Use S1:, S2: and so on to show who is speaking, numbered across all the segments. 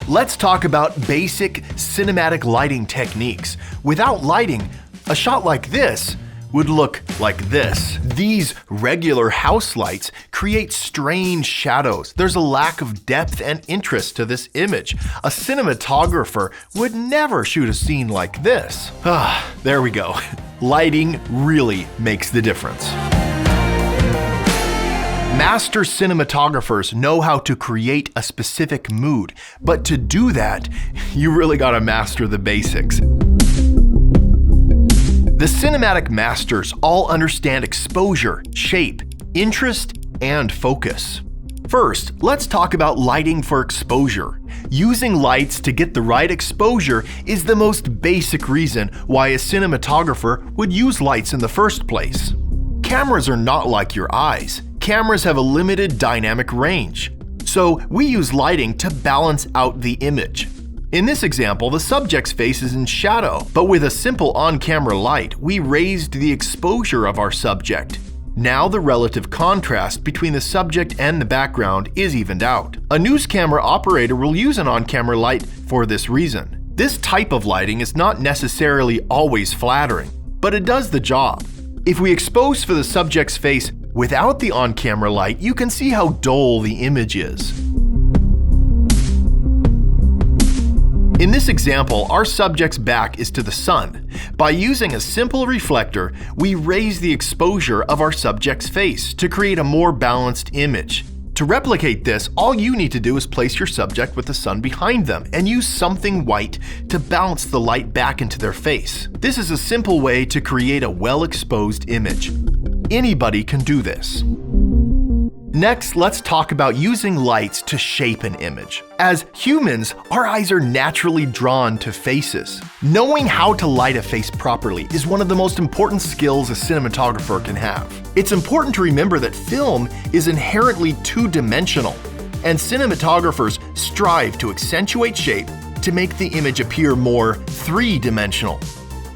S1: Let's talk about basic cinematic lighting techniques. Without lighting, a shot like this would look like this. These regular house lights create strange shadows. There's a lack of depth and interest to this image. A cinematographer would never shoot a scene like this. There we go. Lighting really makes the difference. Master cinematographers know how to create a specific mood, but to do that, you really gotta master the basics. The cinematic masters all understand exposure, shape, interest, and focus. First, let's talk about lighting for exposure. Using lights to get the right exposure is the most basic reason why a cinematographer would use lights in the first place. Cameras are not like your eyes. Cameras have a limited dynamic range, so we use lighting to balance out the image. In this example, the subject's face is in shadow, but with a simple on-camera light, we raised the exposure of our subject. Now the relative contrast between the subject and the background is evened out. A news camera operator will use an on-camera light for this reason. This type of lighting is not necessarily always flattering, but it does the job. If we expose for the subject's face without the on-camera light, you can see how dull the image is. In this example, our subject's back is to the sun. By using a simple reflector, we raise the exposure of our subject's face to create a more balanced image. To replicate this, all you need to do is place your subject with the sun behind them and use something white to bounce the light back into their face. This is a simple way to create a well-exposed image. Anybody can do this. Next, let's talk about using lights to shape an image. As humans, our eyes are naturally drawn to faces. Knowing how to light a face properly is one of the most important skills a cinematographer can have. It's important to remember that film is inherently two-dimensional, and cinematographers strive to accentuate shape to make the image appear more three-dimensional.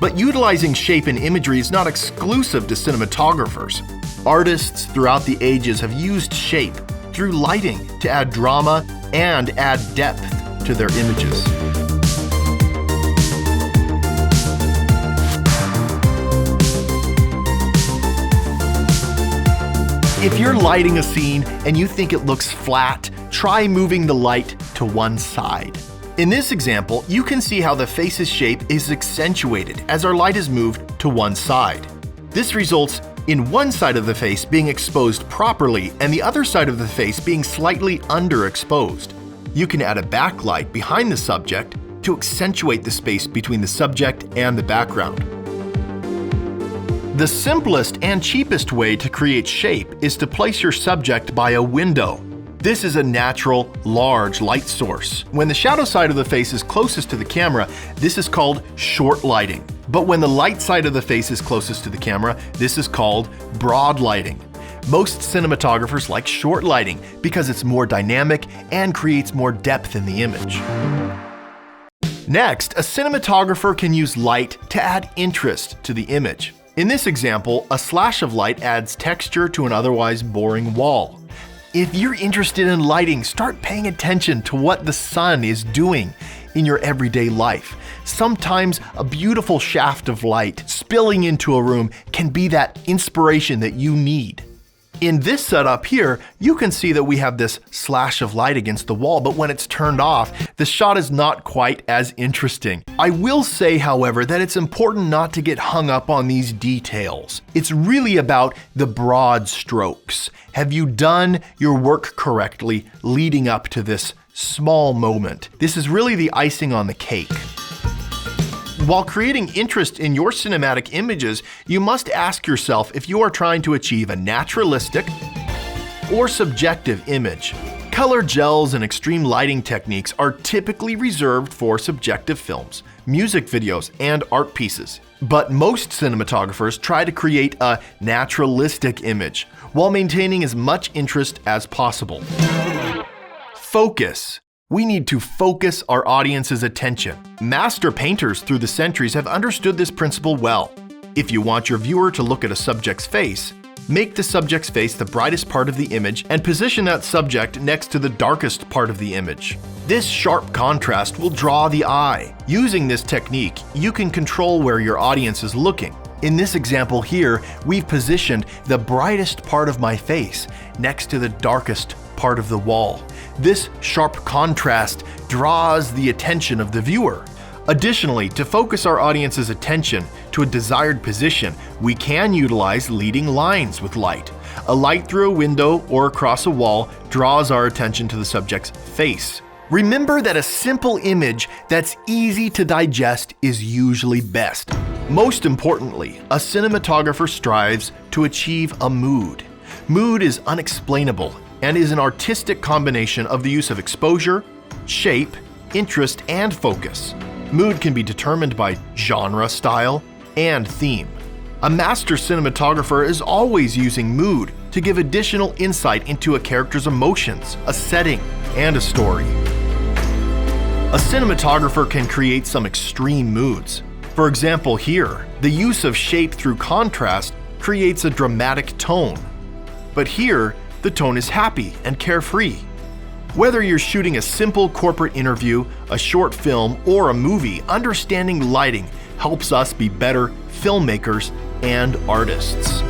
S1: But utilizing shape in imagery is not exclusive to cinematographers. Artists throughout the ages have used shape through lighting to add drama and add depth to their images. If you're lighting a scene and you think it looks flat, try moving the light to one side. In this example, you can see how the face's shape is accentuated as our light is moved to one side. This results in one side of the face being exposed properly and the other side of the face being slightly underexposed. You can add a backlight behind the subject to accentuate the space between the subject and the background. The simplest and cheapest way to create shape is to place your subject by a window. This is a natural, large light source. When the shadow side of the face is closest to the camera, this is called short lighting. But when the light side of the face is closest to the camera, this is called broad lighting. Most cinematographers like short lighting because it's more dynamic and creates more depth in the image. Next, a cinematographer can use light to add interest to the image. In this example, a slash of light adds texture to an otherwise boring wall. If you're interested in lighting, start paying attention to what the sun is doing in your everyday life. Sometimes a beautiful shaft of light spilling into a room can be that inspiration that you need. In this setup here, you can see that we have this slash of light against the wall, but when it's turned off, the shot is not quite as interesting. I will say, however, that it's important not to get hung up on these details. It's really about the broad strokes. Have you done your work correctly leading up to this small moment? This is really the icing on the cake. While creating interest in your cinematic images, you must ask yourself if you are trying to achieve a naturalistic or subjective image. Color gels and extreme lighting techniques are typically reserved for subjective films, music videos, and art pieces. But most cinematographers try to create a naturalistic image while maintaining as much interest as possible. Focus. We need to focus our audience's attention. Master painters through the centuries have understood this principle well. If you want your viewer to look at a subject's face, Make the subject's face the brightest part of the image and position that subject next to the darkest part of the image. This sharp contrast will draw the eye. Using this technique, you can control where your audience is looking. In this example here, we've positioned the brightest part of my face next to the darkest part of the wall. This sharp contrast draws the attention of the viewer. Additionally, to focus our audience's attention to a desired position, we can utilize leading lines with light. A light through a window or across a wall draws our attention to the subject's face. Remember that a simple image that's easy to digest is usually best. Most importantly, a cinematographer strives to achieve a mood. Mood is unexplainable and is an artistic combination of the use of exposure, shape, interest, and focus. Mood can be determined by genre, style, and theme. A master cinematographer is always using mood to give additional insight into a character's emotions, a setting, and a story. A cinematographer can create some extreme moods. For example, here, the use of shape through contrast creates a dramatic tone. But here, the tone is happy and carefree. Whether you're shooting a simple corporate interview, a short film, or a movie, understanding lighting helps us be better filmmakers and artists.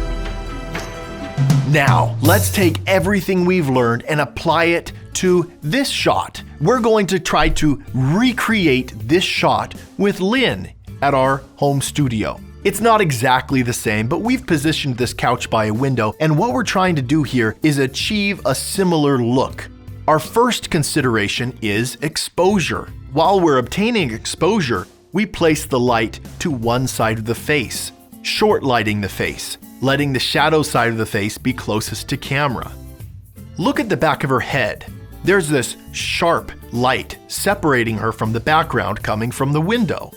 S1: Now, let's take everything we've learned and apply it to this shot. We're going to try to recreate this shot with Lynn at our home studio. It's not exactly the same, but we've positioned this couch by a window, and what we're trying to do here is achieve a similar look. Our first consideration is exposure. While we're obtaining exposure, we place the light to one side of the face, short lighting the face, letting the shadow side of the face be closest to camera. Look at the back of her head. There's this sharp light separating her from the background coming from the window.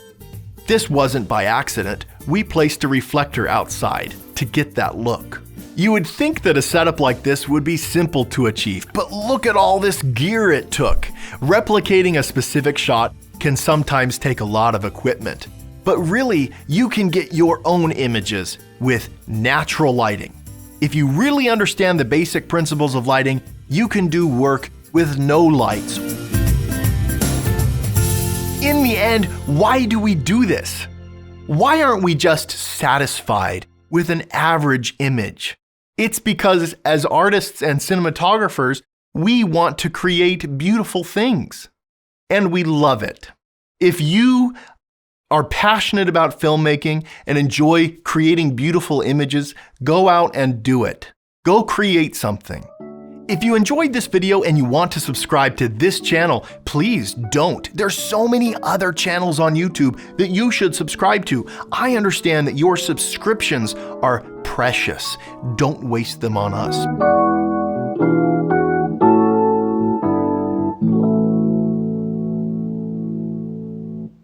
S1: This wasn't by accident. We placed a reflector outside to get that look. You would think that a setup like this would be simple to achieve, but look at all this gear it took. Replicating a specific shot can sometimes take a lot of equipment, but really, you can get your own images with natural lighting. If you really understand the basic principles of lighting, you can do work with no lights. In the end, why do we do this? Why aren't we just satisfied with an average image? It's because as artists and cinematographers, we want to create beautiful things, and we love it. If you are passionate about filmmaking and enjoy creating beautiful images, go out and do it. Go create something. If you enjoyed this video and you want to subscribe to this channel, please don't. There's so many other channels on YouTube that you should subscribe to. I understand that your subscriptions are precious. Don't waste them on us.